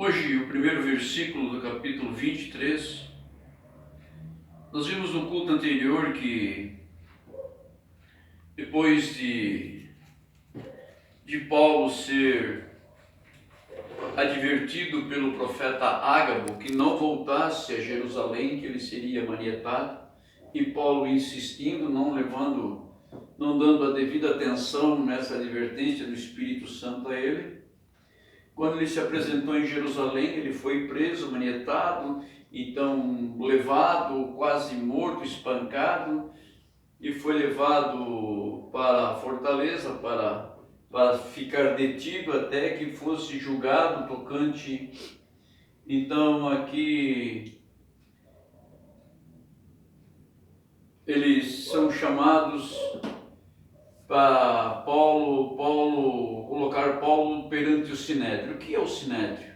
Hoje, o primeiro versículo do capítulo 23, nós vimos no culto anterior que, depois de Paulo ser advertido pelo profeta Ágabo que não voltasse a Jerusalém, que ele seria manietado, e Paulo insistindo, não dando a devida atenção nessa advertência do Espírito Santo a ele. Quando ele se apresentou em Jerusalém, ele foi preso, manietado, então levado, quase morto, espancado, e foi levado para a fortaleza para ficar detido até que fosse julgado tocante. Então aqui eles são chamados para colocar Paulo perante o Sinédrio. O que é o Sinédrio?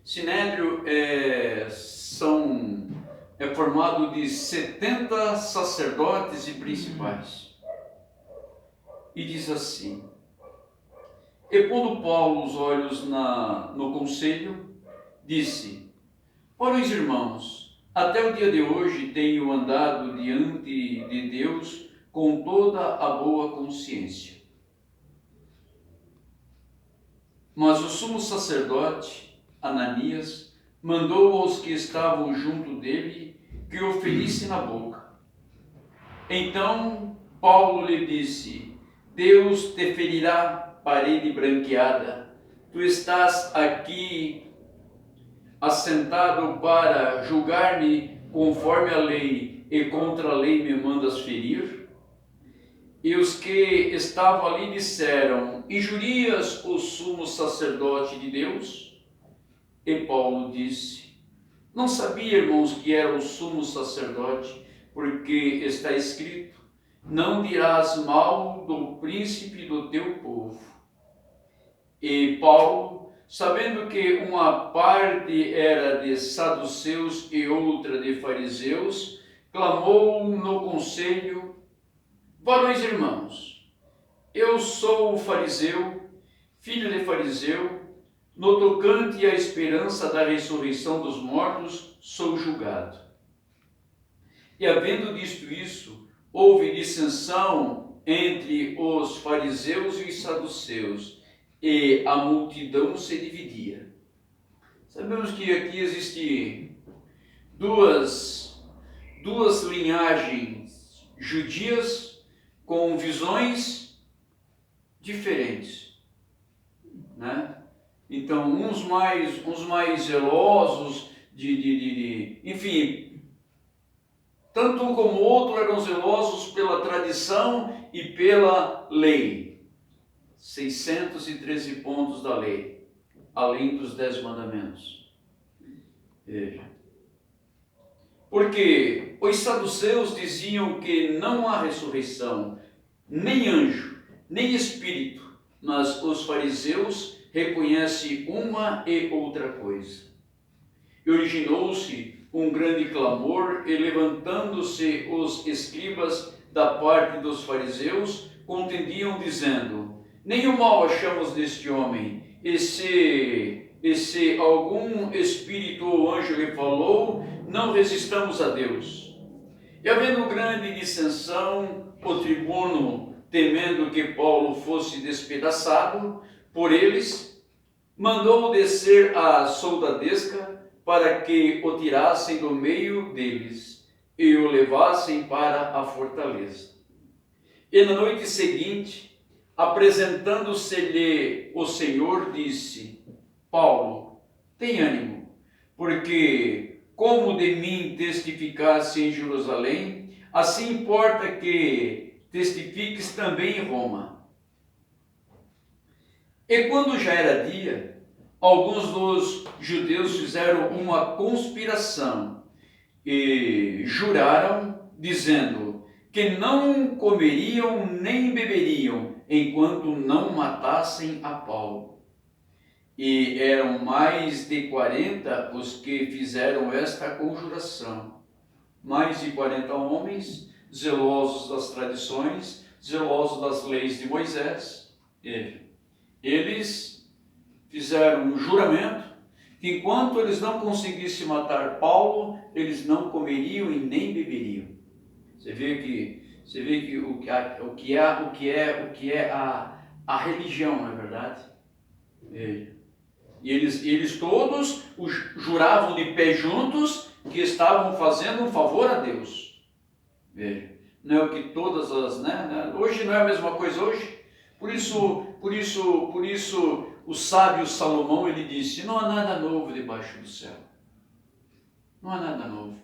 Sinédrio é formado de 70 sacerdotes e principais. E diz assim: e pondo Paulo os olhos no conselho, disse: ora, os irmãos, até o dia de hoje tenho andado diante de Deus com toda a boa consciência. Mas o sumo sacerdote, Ananias, mandou aos que estavam junto dele que o ferisse na boca. Então Paulo lhe disse: Deus te ferirá, parede branqueada. Tu estás aqui assentado para julgar-me conforme a lei, e contra a lei me mandas ferir? E os que estavam ali disseram: injurias o sumo sacerdote de Deus? E Paulo disse: não sabia, irmãos, que era o sumo sacerdote, porque está escrito: não dirás mal do príncipe do teu povo. E Paulo, sabendo que uma parte era de saduceus e outra de fariseus, clamou no conselho: varões irmãos, eu sou fariseu, filho de fariseu. No tocante à esperança da ressurreição dos mortos, sou julgado. E havendo dito isso, houve dissensão entre os fariseus e os saduceus, e a multidão se dividia. Sabemos que aqui existem duas linhagens judias com visões diferentes, né? Então, uns mais zelosos, enfim, tanto um como o outro eram zelosos pela tradição e pela lei. 613 pontos da lei, além dos 10 mandamentos. Veja. Porque os saduceus diziam que não há ressurreição, nem anjo, nem espírito, mas os fariseus reconhecem uma e outra coisa. E originou-se um grande clamor, e levantando-se os escribas da parte dos fariseus, contendiam, dizendo: nenhum mal achamos neste homem, e se algum espírito ou anjo lhe falou, não resistamos a Deus. E havendo grande dissensão, o tribuno, temendo que Paulo fosse despedaçado por eles, mandou descer a soldadesca para que o tirassem do meio deles e o levassem para a fortaleza. E na noite seguinte, apresentando-se-lhe o Senhor, disse: Paulo, tem ânimo, porque como de mim testificasse em Jerusalém, assim importa que testifiques também em Roma. E quando já era dia, alguns dos judeus fizeram uma conspiração e juraram, dizendo que não comeriam nem beberiam enquanto não matassem a Paulo. E eram mais de 40 os que fizeram esta conjuração. Mais de 40 homens, zelosos das tradições, zelosos das leis de Moisés. Eles fizeram um juramento que enquanto eles não conseguissem matar Paulo, eles não comeriam e nem beberiam. Você vê que o que é a religião, não é verdade? Veja. E eles todos juravam de pé juntos que estavam fazendo um favor a Deus. Veja, não é o que todas as, né? Hoje não é a mesma coisa hoje. Por isso o sábio Salomão, ele disse: não há nada novo debaixo do céu. Não há nada novo.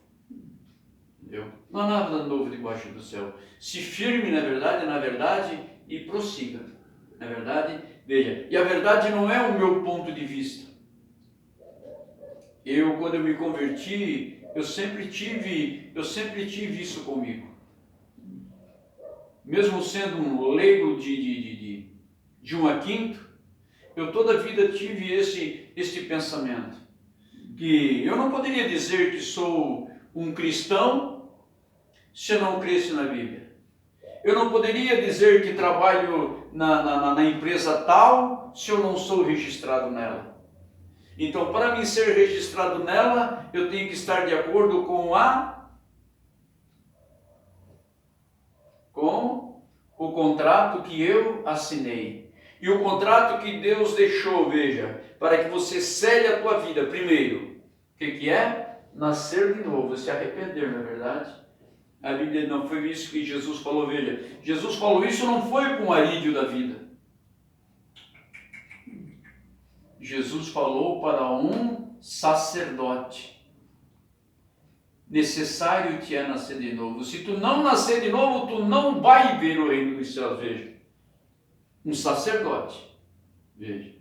Entendeu? Não há nada novo debaixo do céu. Se firme na verdade, e prossiga. Na verdade, veja, e a verdade não é o meu ponto de vista. Quando eu me converti, eu sempre tive isso comigo. Mesmo sendo um leigo de 1 a 5, eu toda a vida tive este pensamento, que eu não poderia dizer que sou um cristão se eu não cresce na Bíblia. Eu não poderia dizer que trabalho na empresa tal se eu não sou registrado nela. Então, para mim ser registrado nela, eu tenho que estar de acordo com o contrato que eu assinei. E o contrato que Deus deixou, veja, para que você cele a tua vida. Primeiro, o que é? Nascer de novo, se arrepender, não é verdade? A Bíblia não foi isso que Jesus falou, veja. Jesus falou isso não foi com o arídio da vida. Jesus falou para um sacerdote: necessário te é nascer de novo. Se tu não nascer de novo, tu não vai ver o reino dos céus, veja. Um sacerdote, veja.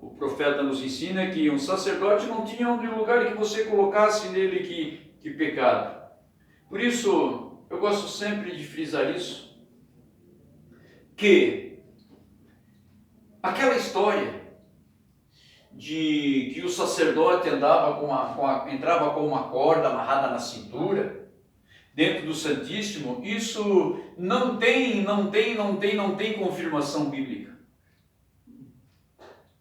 O profeta nos ensina que um sacerdote não tinha um lugar que você colocasse nele que pecado. Por isso, eu gosto sempre de frisar isso, que aquela história de que o sacerdote entrava com uma corda amarrada na cintura, dentro do Santíssimo, isso não tem confirmação bíblica.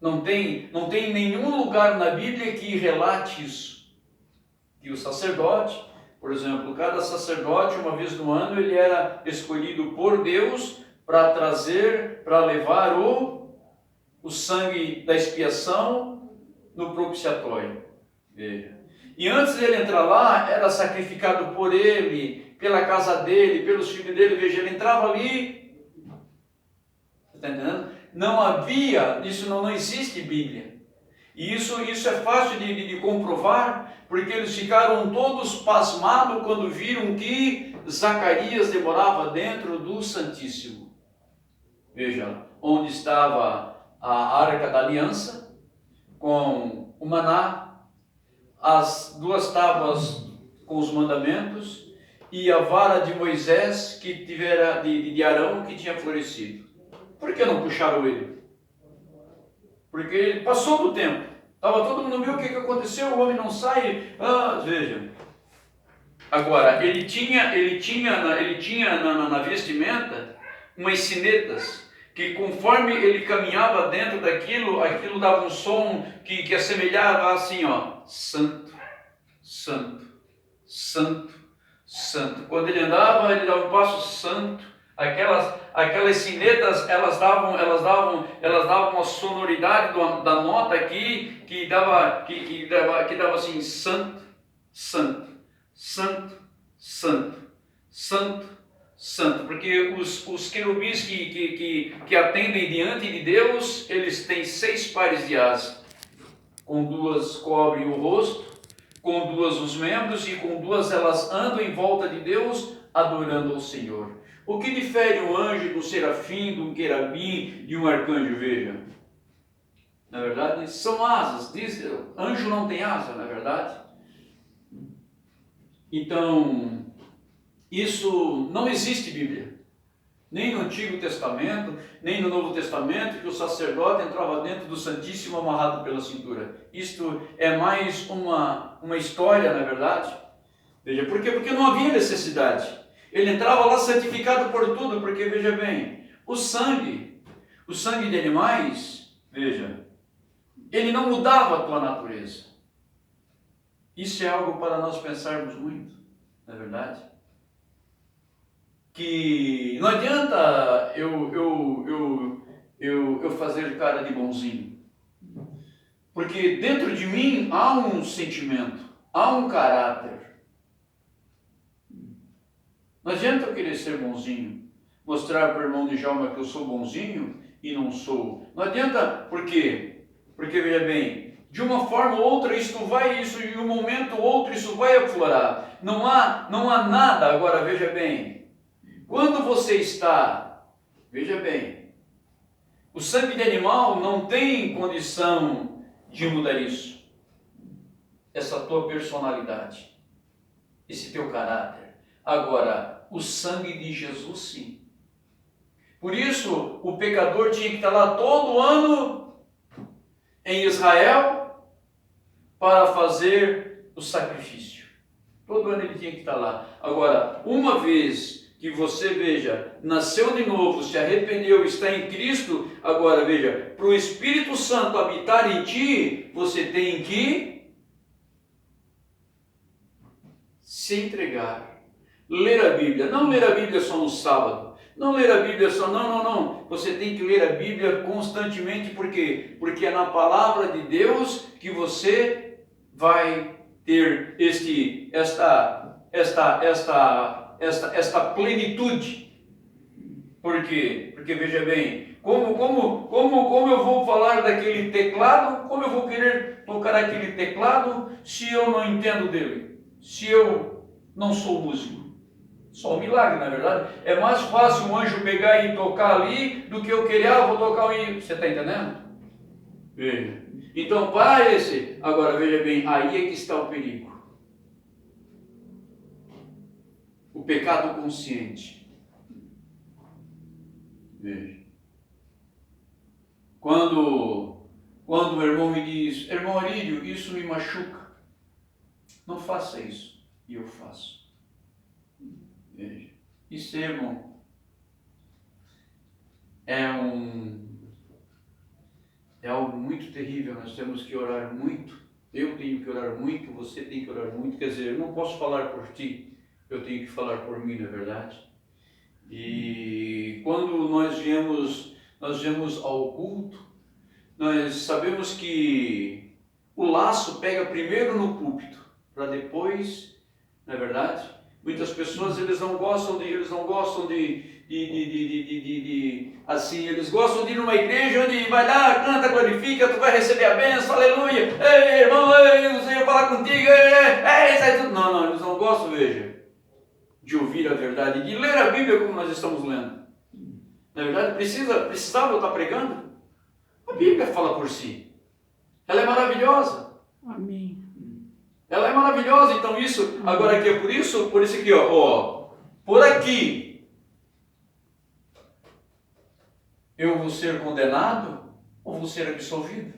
Não tem nenhum lugar na Bíblia que relate isso. Que o sacerdote, por exemplo, cada sacerdote, uma vez no ano, ele era escolhido por Deus para levar o sangue da expiação no propiciatório. Veja. E antes dele entrar lá, era sacrificado por ele, pela casa dele, pelos filhos dele. Veja, ele entrava ali. Você está entendendo? Não havia, isso não existe Bíblia. E isso é fácil de comprovar, porque eles ficaram todos pasmados quando viram que Zacarias demorava dentro do Santíssimo. Veja, onde estava a Arca da Aliança, com o maná, as 2 tábuas com os mandamentos e a vara de Moisés que tivera de Arão que tinha florescido. Por que não puxaram ele? Porque ele passou do tempo. Estava todo mundo viu o que aconteceu, o homem não sai. Veja. Agora, ele tinha na vestimenta umas sinetas que, conforme ele caminhava dentro daquilo, aquilo dava um som que assemelhava assim, ó: santo, santo, santo, santo. Quando ele andava, ele dava um passo santo. Aquelas sinetas, elas davam a sonoridade da nota aqui que dava assim: santo, santo, santo, santo, santo, santo. Porque os querubins que atendem diante de Deus, eles têm 6 pares de asas. Com 2 cobrem o rosto, com 2 os membros, e com 2 elas andam em volta de Deus, adorando ao Senhor. O que difere um anjo do serafim, de um querubim, de um arcanjo? Veja. Na verdade, são asas. Anjo não tem asa, na verdade. Então, isso não existe Bíblia. Nem no Antigo Testamento, nem no Novo Testamento, que o sacerdote entrava dentro do Santíssimo amarrado pela cintura. Isto é mais uma história, na verdade. Veja, por quê? Porque não havia necessidade. Ele entrava lá santificado por tudo, porque, veja bem, o sangue de animais, veja, Ele não mudava a tua natureza. Isso é algo para nós pensarmos muito, não é verdade? Que não adianta eu fazer cara de bonzinho. Porque dentro de mim há um sentimento, há um caráter. Não adianta eu querer ser bonzinho, mostrar para o irmão de Djalma que eu sou bonzinho e não sou. Não adianta, por quê? Porque, veja bem, de uma forma ou outra de um momento ou outro isso vai aflorar. Não há nada, agora veja bem, quando você está, veja bem, o sangue de animal não tem condição de mudar isso. Essa tua personalidade, esse teu caráter. Agora, o sangue de Jesus sim. Por isso, o pecador tinha que estar lá todo ano em Israel para fazer o sacrifício. Todo ano ele tinha que estar lá. Agora, uma vez que você, veja, nasceu de novo, se arrependeu, está em Cristo, agora, veja, para o Espírito Santo habitar em ti, você tem que se entregar. Ler a Bíblia, não ler a Bíblia só no sábado, não ler a Bíblia só, não, você tem que ler a Bíblia constantemente, por quê? Porque é na palavra de Deus que você vai ter esta plenitude. Por quê? Porque veja bem, como eu vou falar daquele teclado, como eu vou querer tocar aquele teclado se eu não entendo dele, se eu não sou músico? Só um milagre, na verdade. É mais fácil um anjo pegar e tocar ali do que eu querer, vou tocar um... Você está entendendo? Veja. Então, para esse... Agora, veja bem, aí é que está o perigo. O pecado consciente. Veja. Quando o irmão me diz, irmão Arídio, isso me machuca. Não faça isso. E eu faço. Veja, isso, irmão, é algo muito terrível. Nós temos que orar muito. Eu tenho que orar muito, você tem que orar muito. Quer dizer, eu não posso falar por ti, eu tenho que falar por mim, não é verdade? E quando nós viemos ao culto, nós sabemos que o laço pega primeiro no púlpito, para depois, não é verdade? Muitas pessoas, eles não gostam de assim, eles gostam de ir numa igreja onde vai lá, canta, glorifica, tu vai receber a bênção, aleluia, ei, irmão, eu sei falar contigo, sai tudo. Não, eles não gostam, veja, de ouvir a verdade, de ler a Bíblia como nós estamos lendo. Na verdade, precisava eu estar pregando? A Bíblia fala por si. Ela é maravilhosa. Amém. Ela é maravilhosa, então isso, agora aqui é por isso aqui, ó, por aqui, eu vou ser condenado ou vou ser absolvido?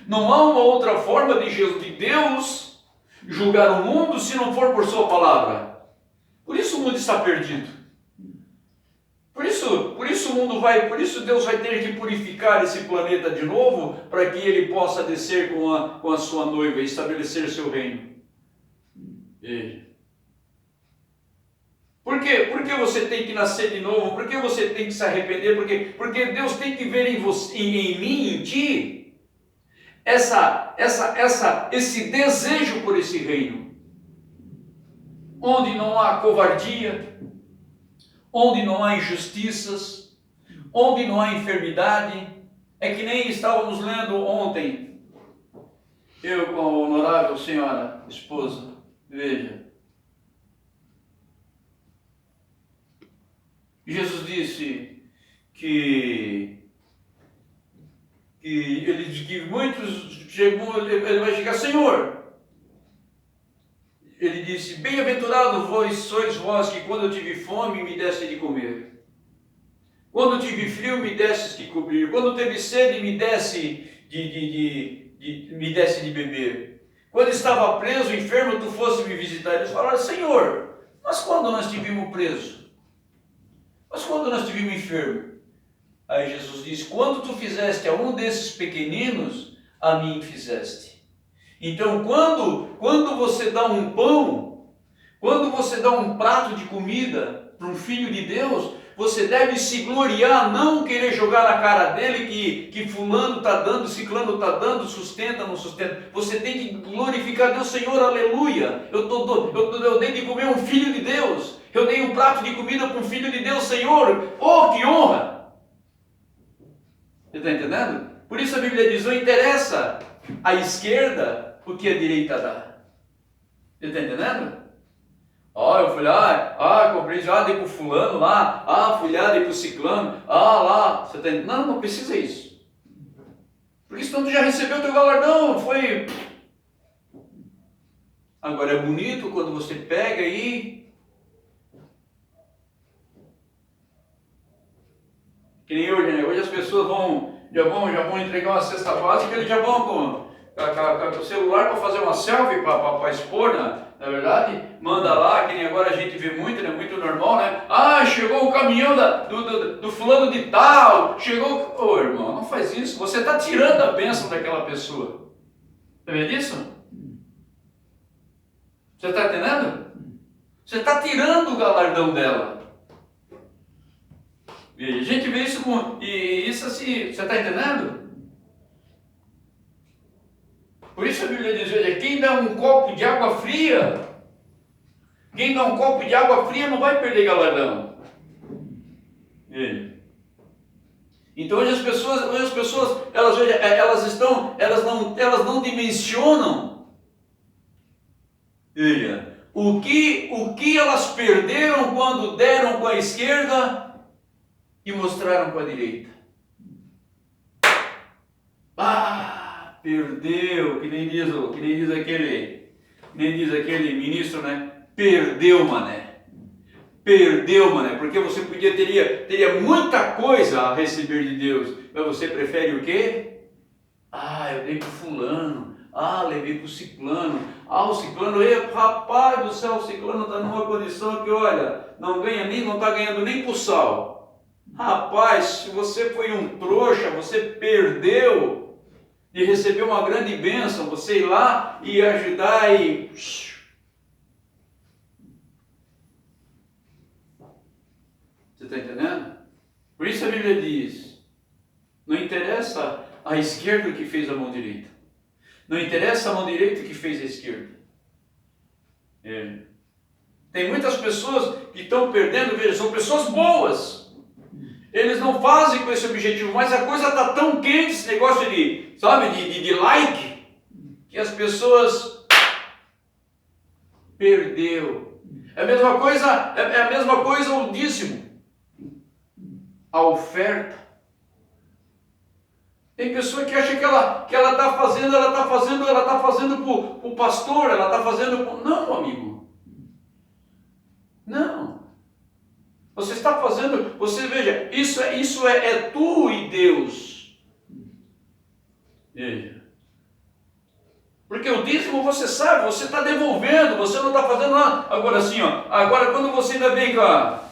Não há uma outra forma de Deus julgar o mundo se não for por sua palavra. Por isso o mundo está perdido. Por isso Deus vai ter que purificar esse planeta de novo, para que ele possa descer com a sua noiva e estabelecer seu reino. Veja. Por que você tem que nascer de novo? Por que você tem que se arrepender? Porque Deus tem que ver em mim, em ti, esse desejo por esse reino, onde não há covardia, onde não há injustiças, onde não há enfermidade. É que nem estávamos lendo ontem, eu com a honorável senhora esposa. Veja, Jesus disse que muitos chegam, ele vai chegar, Senhor, ele disse, bem-aventurado sois vós que quando eu tive fome me deste de comer, quando eu tive frio me deste de cobrir, quando teve sede me deste de beber. Quando estava preso, enfermo, tu fosse me visitar. Eles falaram, Senhor, mas quando nós estivemos presos? Mas quando nós estivemos enfermos? Aí Jesus disse, quando tu fizeste a um desses pequeninos, a mim fizeste. Então, quando você dá um pão, quando você dá um prato de comida para um filho de Deus, você deve se gloriar, não querer jogar na cara dele que fulano está dando, ciclano está dando, sustenta, não sustenta. Você tem que glorificar Deus, Senhor, aleluia. Eu dei de comer um filho de Deus. Eu dei um prato de comida para um filho de Deus, Senhor. Oh, que honra! Você está entendendo? Por isso a Bíblia diz, não interessa à esquerda o que a direita dá. Você está entendendo? Eu fui lá, comprei, dei pro fulano lá, fui lá, dei pro ciclano, lá, você tá entendendo? Não precisa isso. Porque senão tu já recebeu o teu galardão, foi... Agora é bonito quando você pega aí... Que nem hoje, né? Hoje as pessoas já vão entregar uma cesta básica, eles já vão com o celular para fazer uma selfie, para expor, na verdade, manda lá, que nem agora a gente vê muito, né? Muito normal, né? Chegou o caminhão do fulano de tal, chegou... Ô irmão, não faz isso, você está tirando a bênção daquela pessoa. Tá vendo isso? Você está entendendo? Você está tirando o galardão dela. E a gente vê isso isso assim, você está entendendo? Por isso a Bíblia diz, olha, quem dá um copo de água fria, não vai perder galardão. Então hoje as pessoas elas não dimensionam o que elas perderam quando deram com a esquerda e mostraram com a direita. Perdeu, que nem diz aquele ministro, né? Perdeu, mané, porque você teria muita coisa a receber de Deus, mas você prefere o quê? Eu dei pro fulano, levei pro ciclano, o ciclano, rapaz do céu, o ciclano está numa condição que, olha, não está ganhando nem pro sal. Rapaz, se você foi um trouxa, você perdeu de receber uma grande bênção, você ir lá e ajudar e... Você está entendendo? Por isso a Bíblia diz, não interessa a esquerda que fez a mão direita. Não interessa a mão direita que fez a esquerda. Tem muitas pessoas que estão perdendo, veja, são pessoas boas. Eles não fazem com esse objetivo, mas a coisa está tão quente, esse negócio de like, que as pessoas perdeu. É a mesma coisa o dízimo, a oferta. Tem pessoa que acha que ela está fazendo para o pastor, ela está fazendo pro... Não, amigo. Não. Você está fazendo, você veja, isso é tu e Deus. Veja. Porque o dízimo você sabe, você está devolvendo, você não está fazendo nada. Agora assim, agora quando você ainda vem cá,